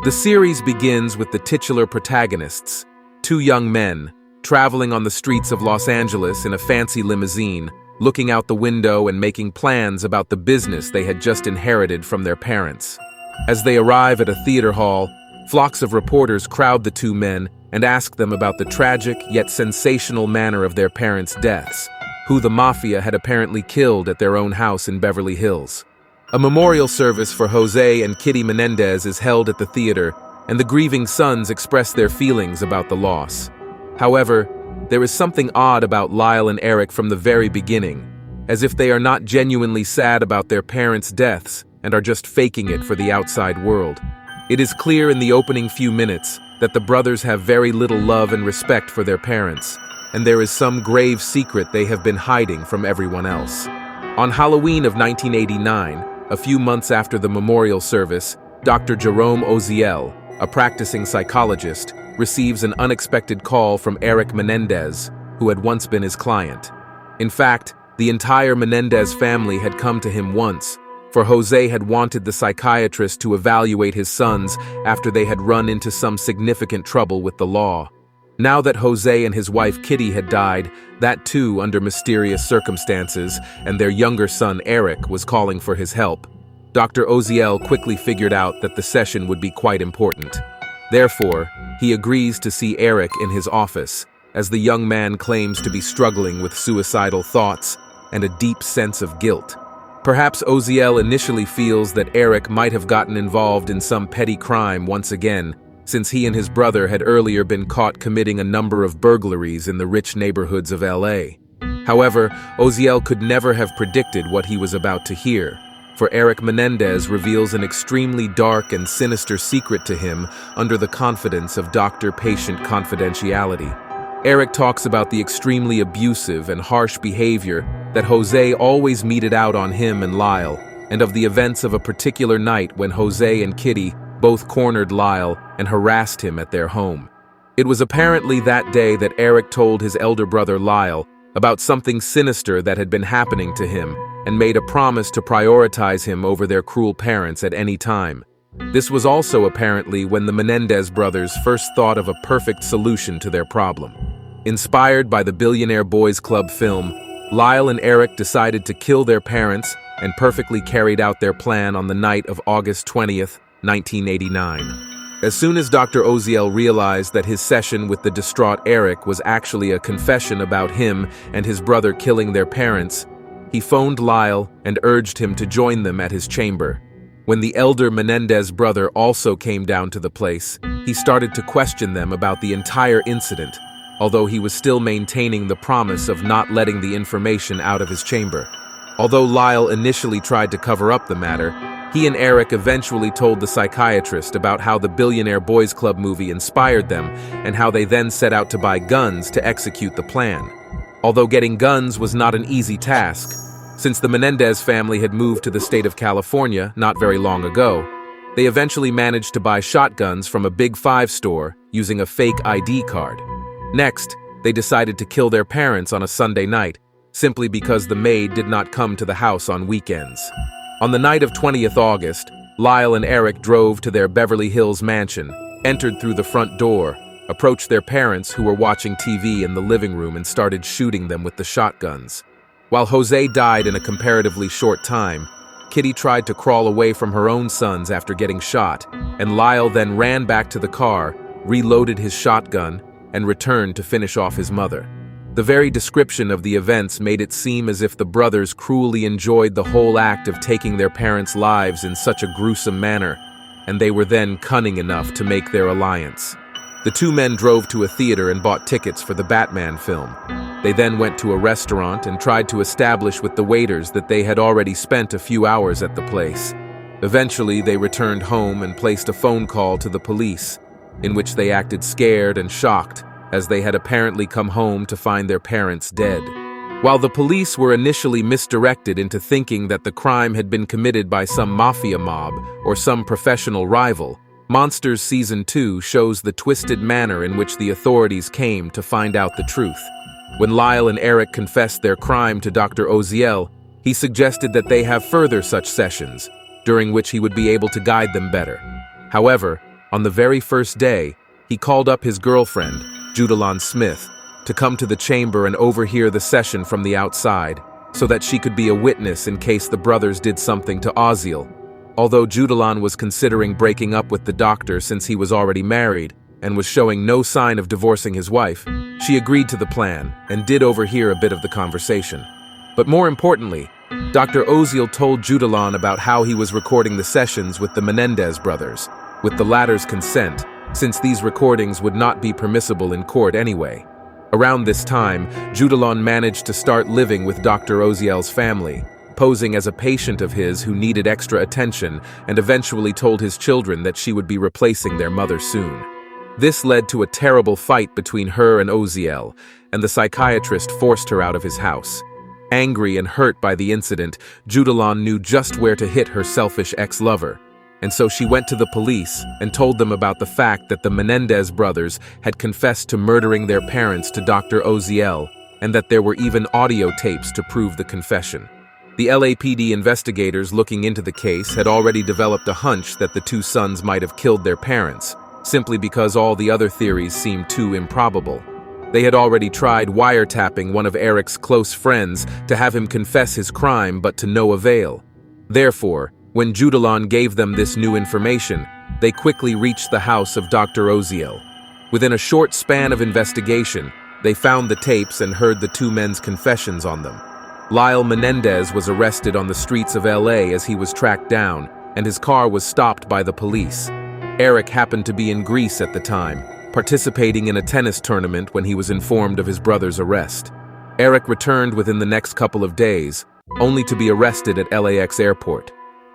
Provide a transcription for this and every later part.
The series begins with the titular protagonists, two young men, traveling on the streets of Los Angeles in a fancy limousine, looking out the window and making plans about the business they had just inherited from their parents. As they arrive at a theater hall, flocks of reporters crowd the two men and ask them about the tragic yet sensational manner of their parents' deaths, who the mafia had apparently killed at their own house in Beverly Hills. A memorial service for Jose and Kitty Menendez is held at the theater, and the grieving sons express their feelings about the loss. However, there is something odd about Lyle and Erik from the very beginning, as if they are not genuinely sad about their parents' deaths and are just faking it for the outside world. It is clear in the opening few minutes that the brothers have very little love and respect for their parents, and there is some grave secret they have been hiding from everyone else. On Halloween of 1989, a few months after the memorial service, Dr. Jerome Oziel, a practicing psychologist, receives an unexpected call from Erik Menendez, who had once been his client. In fact, the entire Menendez family had come to him once, for Jose had wanted the psychiatrist to evaluate his sons after they had run into some significant trouble with the law. Now that Jose and his wife Kitty had died, that too under mysterious circumstances, and their younger son Erik was calling for his help, Dr. Oziel quickly figured out that the session would be quite important. Therefore, he agrees to see Erik in his office, as the young man claims to be struggling with suicidal thoughts and a deep sense of guilt. Perhaps Oziel initially feels that Erik might have gotten involved in some petty crime once again, since he and his brother had earlier been caught committing a number of burglaries in the rich neighborhoods of LA. However, Oziel could never have predicted what he was about to hear, for Erik Menendez reveals an extremely dark and sinister secret to him under the confidence of doctor-patient confidentiality. Erik talks about the extremely abusive and harsh behavior that Jose always meted out on him and Lyle, and of the events of a particular night when Jose and Kitty both cornered Lyle and harassed him at their home. It was apparently that day that Erik told his elder brother Lyle about something sinister that had been happening to him and made a promise to prioritize him over their cruel parents at any time. This was also apparently when the Menendez brothers first thought of a perfect solution to their problem. Inspired by the Billionaire Boys Club film, Lyle and Erik decided to kill their parents and perfectly carried out their plan on the night of August 20th, 1989. As soon as Dr. Oziel realized that his session with the distraught Erik was actually a confession about him and his brother killing their parents, he phoned Lyle and urged him to join them at his chamber. When the elder Menendez brother also came down to the place, he started to question them about the entire incident, although he was still maintaining the promise of not letting the information out of his chamber. Although Lyle initially tried to cover up the matter, he and Erik eventually told the psychiatrist about how the Billionaire Boys Club movie inspired them and how they then set out to buy guns to execute the plan. Although getting guns was not an easy task, since the Menendez family had moved to the state of California not very long ago, they eventually managed to buy shotguns from a Big Five store using a fake ID card. Next, they decided to kill their parents on a Sunday night, simply because the maid did not come to the house on weekends. On the night of 20th August, Lyle and Erik drove to their Beverly Hills mansion, entered through the front door, approached their parents who were watching TV in the living room and started shooting them with the shotguns. While Jose died in a comparatively short time, Kitty tried to crawl away from her own sons after getting shot, and Lyle then ran back to the car, reloaded his shotgun, and returned to finish off his mother. The very description of the events made it seem as if the brothers cruelly enjoyed the whole act of taking their parents' lives in such a gruesome manner, and they were then cunning enough to make their alliance. The two men drove to a theater and bought tickets for the Batman film. They then went to a restaurant and tried to establish with the waiters that they had already spent a few hours at the place. Eventually, they returned home and placed a phone call to the police, in which they acted scared and shocked, as they had apparently come home to find their parents dead. While the police were initially misdirected into thinking that the crime had been committed by some mafia mob or some professional rival, Monsters Season 2 shows the twisted manner in which the authorities came to find out the truth. When Lyle and Erik confessed their crime to Dr. Oziel, he suggested that they have further such sessions, during which he would be able to guide them better. However, On the very first day, he called up his girlfriend, Judalon Smith, to come to the chamber and overhear the session from the outside, so that she could be a witness in case the brothers did something to Oziel. Although Judalon was considering breaking up with the doctor since he was already married and was showing no sign of divorcing his wife, she agreed to the plan and did overhear a bit of the conversation. But more importantly, Dr. Oziel told Judalon about how he was recording the sessions with the Menendez brothers, with the latter's consent, since these recordings would not be permissible in court anyway. Around this time, Judalon managed to start living with Dr. Oziel's family, posing as a patient of his who needed extra attention, and eventually told his children that she would be replacing their mother soon. This led to a terrible fight between her and Oziel, and the psychiatrist forced her out of his house. Angry and hurt by the incident, Judalon knew just where to hit her selfish ex-lover, and so she went to the police and told them about the fact that the Menendez brothers had confessed to murdering their parents to Dr. Oziel, and that there were even audio tapes to prove the confession. The LAPD investigators looking into the case had already developed a hunch that the two sons might have killed their parents, simply because all the other theories seemed too improbable. They had already tried wiretapping one of Erik's close friends to have him confess his crime, but to no avail. Therefore, when Judalon gave them this new information, they quickly reached the house of Dr. Oziel. Within a short span of investigation, they found the tapes and heard the two men's confessions on them. Lyle Menendez was arrested on the streets of LA as he was tracked down, and his car was stopped by the police. Erik happened to be in Greece at the time, participating in a tennis tournament when he was informed of his brother's arrest. Erik returned within the next couple of days, only to be arrested at LAX airport.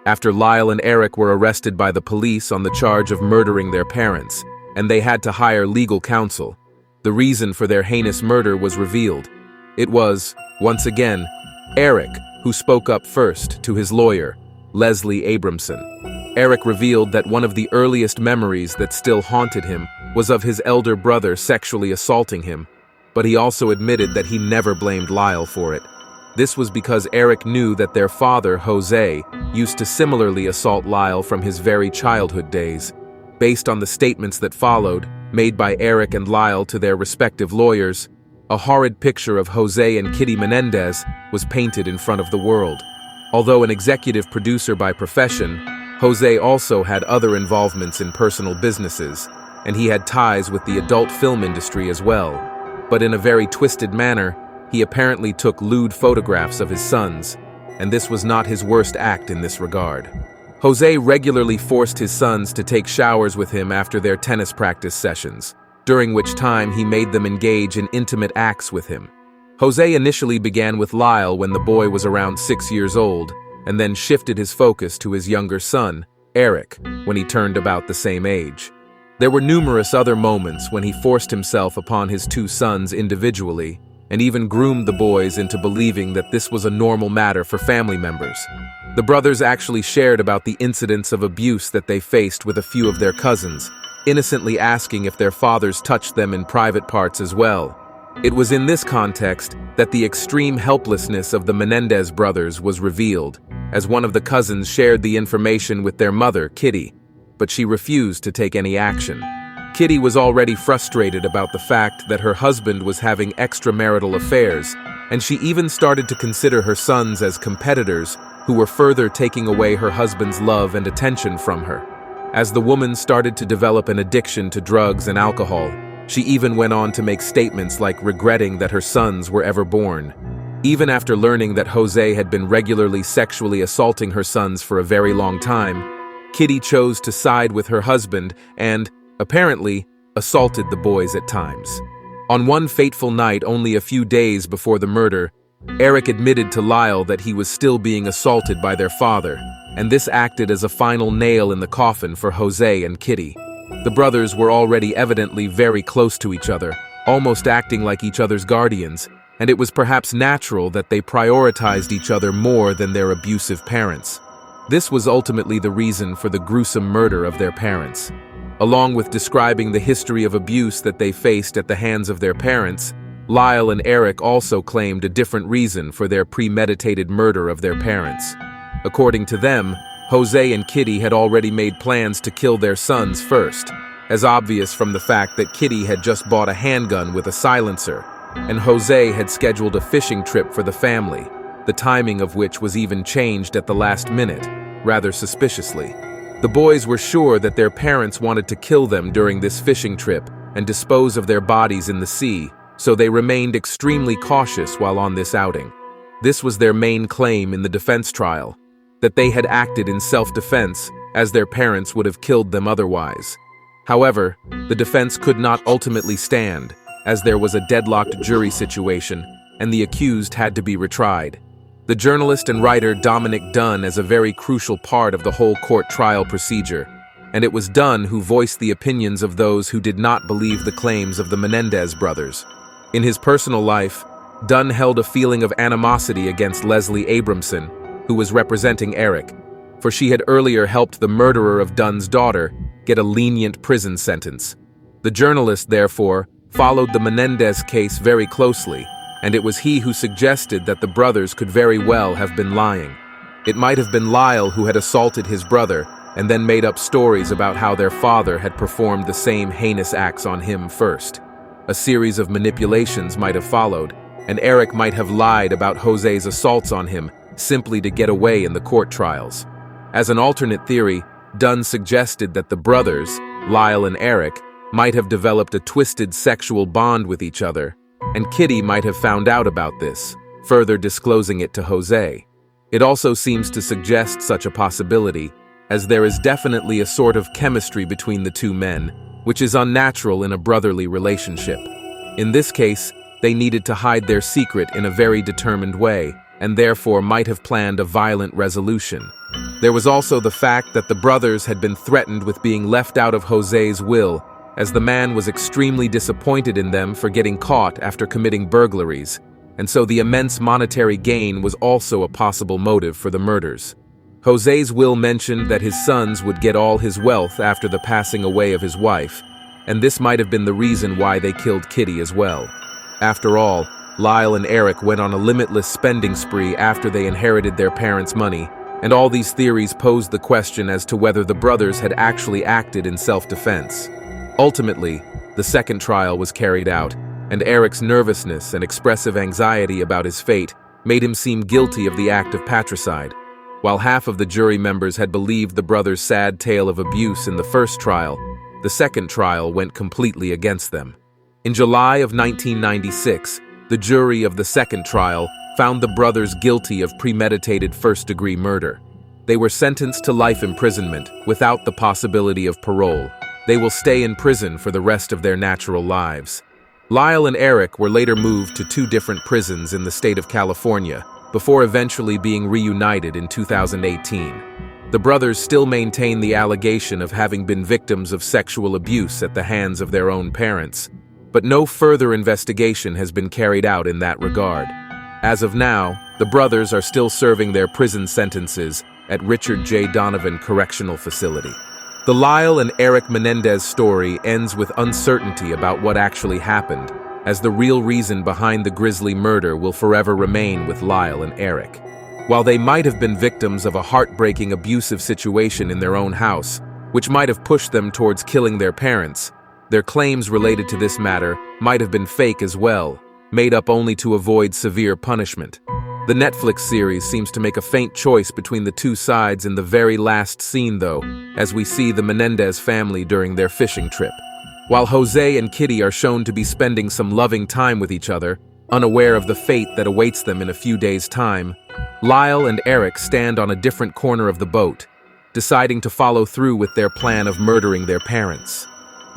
After Lyle and Erik were arrested by the police on the charge of murdering their parents, and they had to hire legal counsel, the reason for their heinous murder was revealed. It was, once again, Erik who spoke up first to his lawyer, Leslie Abramson. Erik revealed that one of the earliest memories that still haunted him was of his elder brother sexually assaulting him, but he also admitted that he never blamed Lyle for it. This was because Erik knew that their father, Jose, used to similarly assault Lyle from his very childhood days. Based on the statements that followed, made by Erik and Lyle to their respective lawyers, a horrid picture of Jose and Kitty Menendez was painted in front of the world. Although an executive producer by profession, Jose also had other involvements in personal businesses, and he had ties with the adult film industry as well. But in a very twisted manner, he apparently took lewd photographs of his sons, and this was not his worst act in this regard. Jose regularly forced his sons to take showers with him after their tennis practice sessions, during which time he made them engage in intimate acts with him. Jose initially began with Lyle when the boy was around 6 years old, and then shifted his focus to his younger son, Erik, when he turned about the same age. There were numerous other moments when he forced himself upon his two sons individually, and even groomed the boys into believing that this was a normal matter for family members. The brothers actually shared about the incidents of abuse that they faced with a few of their cousins, innocently asking if their fathers touched them in private parts as well. It was in this context that the extreme helplessness of the Menendez brothers was revealed, as one of the cousins shared the information with their mother, Kitty, but she refused to take any action. Kitty was already frustrated about the fact that her husband was having extramarital affairs, and she even started to consider her sons as competitors who were further taking away her husband's love and attention from her. As the woman started to develop an addiction to drugs and alcohol, she even went on to make statements like regretting that her sons were ever born. Even after learning that Jose had been regularly sexually assaulting her sons for a very long time, Kitty chose to side with her husband and, apparently, assaulted the boys at times. On one fateful night only a few days before the murder, Erik admitted to Lyle that he was still being assaulted by their father, and this acted as a final nail in the coffin for Jose and Kitty. The brothers were already evidently very close to each other, almost acting like each other's guardians, and it was perhaps natural that they prioritized each other more than their abusive parents. This was ultimately the reason for the gruesome murder of their parents. Along with describing the history of abuse that they faced at the hands of their parents, Lyle and Erik also claimed a different reason for their premeditated murder of their parents. According to them, Jose and Kitty had already made plans to kill their sons first, as obvious from the fact that Kitty had just bought a handgun with a silencer, and Jose had scheduled a fishing trip for the family, the timing of which was even changed at the last minute, rather suspiciously. The boys were sure that their parents wanted to kill them during this fishing trip and dispose of their bodies in the sea, so they remained extremely cautious while on this outing. This was their main claim in the defense trial, that they had acted in self-defense as their parents would have killed them otherwise. However, the defense could not ultimately stand, as there was a deadlocked jury situation and the accused had to be retried. The journalist and writer Dominic Dunn as a very crucial part of the whole court trial procedure, and it was Dunn who voiced the opinions of those who did not believe the claims of the Menendez brothers. In his personal life, Dunn held a feeling of animosity against Leslie Abramson, who was representing Erik, for she had earlier helped the murderer of Dunn's daughter get a lenient prison sentence. The journalist, therefore, followed the Menendez case very closely, and it was he who suggested that the brothers could very well have been lying. It might have been Lyle who had assaulted his brother and then made up stories about how their father had performed the same heinous acts on him first. A series of manipulations might have followed, and Erik might have lied about Jose's assaults on him simply to get away in the court trials. As an alternate theory, Dunn suggested that the brothers, Lyle and Erik, might have developed a twisted sexual bond with each other, and Kitty might have found out about this, further disclosing it to Jose. It also seems to suggest such a possibility, as there is definitely a sort of chemistry between the two men, which is unnatural in a brotherly relationship. In this case, they needed to hide their secret in a very determined way, and therefore might have planned a violent resolution. There was also the fact that the brothers had been threatened with being left out of Jose's will, as the man was extremely disappointed in them for getting caught after committing burglaries, and so the immense monetary gain was also a possible motive for the murders. Jose's will mentioned that his sons would get all his wealth after the passing away of his wife, and this might have been the reason why they killed Kitty as well. After all, Lyle and Erik went on a limitless spending spree after they inherited their parents' money, and all these theories posed the question as to whether the brothers had actually acted in self-defense. Ultimately, the second trial was carried out, and Erik's nervousness and expressive anxiety about his fate made him seem guilty of the act of patricide. While half of the jury members had believed the brothers' sad tale of abuse in the first trial, the second trial went completely against them. In July of 1996, the jury of the second trial found the brothers guilty of premeditated first-degree murder. They were sentenced to life imprisonment without the possibility of parole. They will stay in prison for the rest of their natural lives. Lyle and Erik were later moved to 2 different prisons in the state of California, before eventually being reunited in 2018. The brothers still maintain the allegation of having been victims of sexual abuse at the hands of their own parents, but no further investigation has been carried out in that regard. As of now, the brothers are still serving their prison sentences at Richard J. Donovan Correctional Facility. The Lyle and Erik Menendez story ends with uncertainty about what actually happened, as the real reason behind the grisly murder will forever remain with Lyle and Erik. While they might have been victims of a heartbreaking abusive situation in their own house, which might have pushed them towards killing their parents, their claims related to this matter might have been fake as well, made up only to avoid severe punishment. The Netflix series seems to make a faint choice between the two sides in the very last scene though, as we see the Menendez family during their fishing trip. While Jose and Kitty are shown to be spending some loving time with each other, unaware of the fate that awaits them in a few days' time, Lyle and Erik stand on a different corner of the boat, deciding to follow through with their plan of murdering their parents.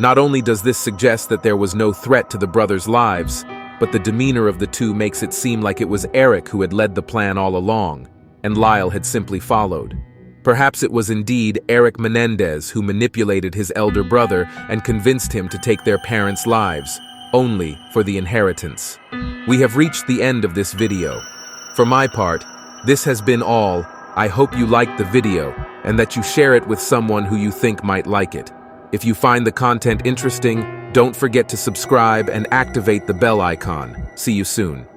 Not only does this suggest that there was no threat to the brothers' lives, but the demeanor of the two makes it seem like it was Erik who had led the plan all along, and Lyle had simply followed. Perhaps it was indeed Erik Menendez who manipulated his elder brother and convinced him to take their parents' lives, only for the inheritance. We have reached the end of this video. For my part, this has been all. I hope you liked the video and that you share it with someone who you think might like it. If you find the content interesting, don't forget to subscribe and activate the bell icon. See you soon.